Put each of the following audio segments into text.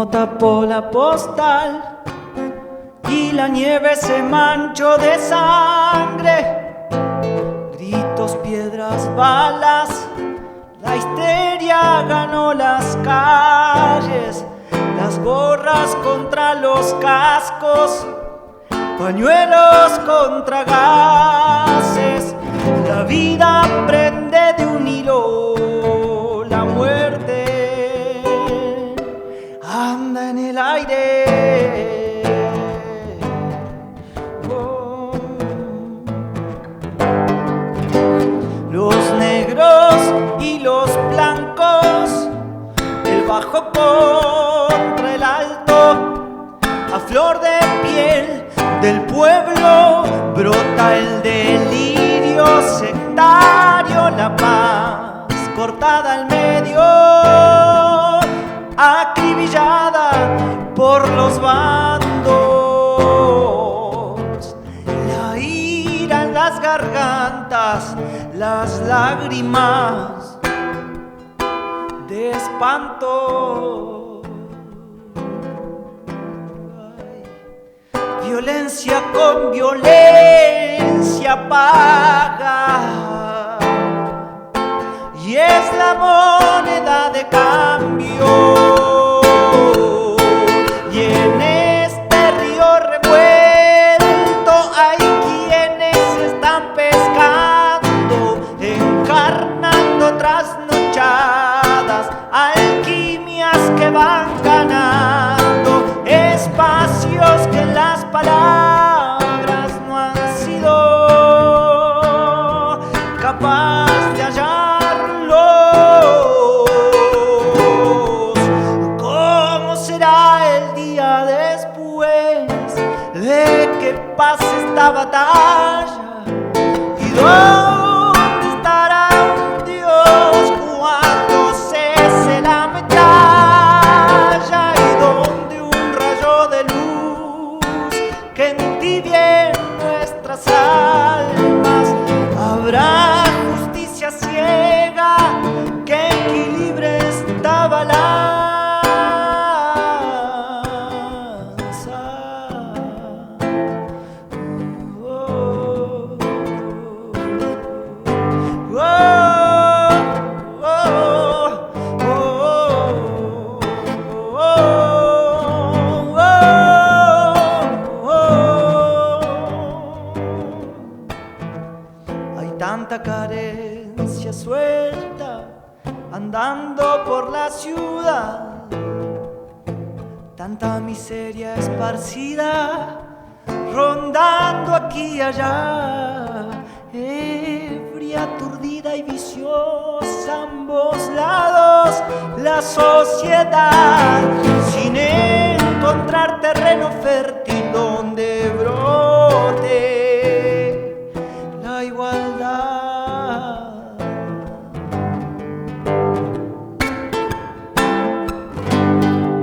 humo tapó la postal y la nieve se manchó de sangre. Gritos, piedras, balas, la histeria ganó las calles. Las gorras contra los cascos, pañuelos contra gases. La vida prende de un hilo, la muerte anda en el aire. Oh. Los negros y los blancos, el bajo contra el alto, a flor de piel del pueblo brota el delirio sectario, la paz cortada al medio, acribillada por los bandos. La ira en las gargantas, las lágrimas de espanto. Violencia con violencia paga, y es la moneda de cambio. Y en este río revuelto hay quienes están pescando, encarnando trasnochadas alquimias que van ganando espacios que las palabras no han sido capaz de hallarlos. ¿Cómo será el día después de que pase esta batalla? ¿Y dónde estará un Dios cuando cese la metralla? ¿Y dónde un rayo de luz que entibie nuestras almas? ¿Habrá justicia ciega que equilibre esta balanza? Oh, oh, hay tanta carencia suelta andando por la ciudad, tanta miseria esparcida rondando aquí y allá, ebria, aturdida y viciosa, ambos lados la sociedad, sin encontrar terreno fértil donde brote la igualdad.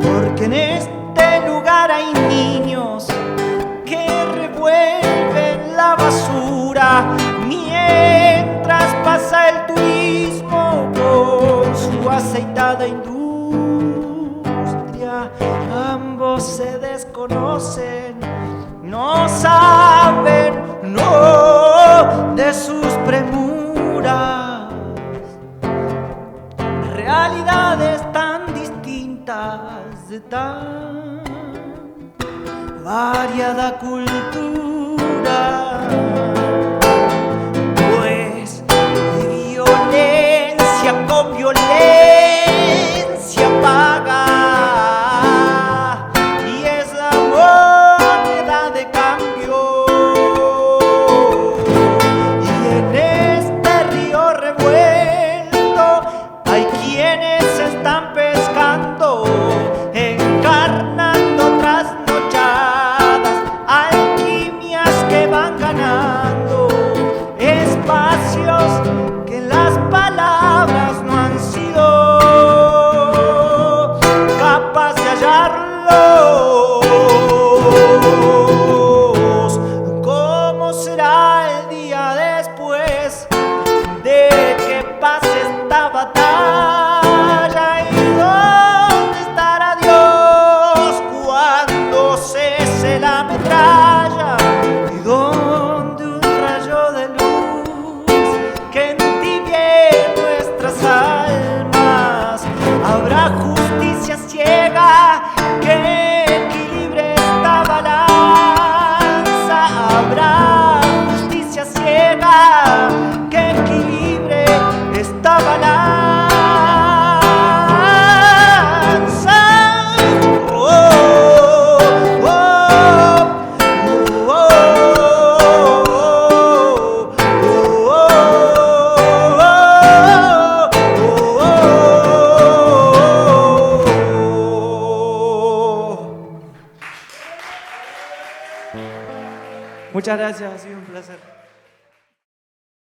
Porque en este lugar hay niños que revuelven la basura mientras pasa el turismo con su aceitada industria. Ambos se desconocen, no saben, no, de sus premuras. Realidades tan distintas de tan variada cultura, pues violencia con violencia paga, y es la moneda de cambio. Y en este río revuelto hay quienes están pescando, encarnando trasnochadas alquimias que van ganando espacios que las palabras no han sido capaz de hallarlos. ¿Cómo será el día después de que pase esta batalla? ¿Y dónde estará Dios Muchas gracias, ha sido un placer.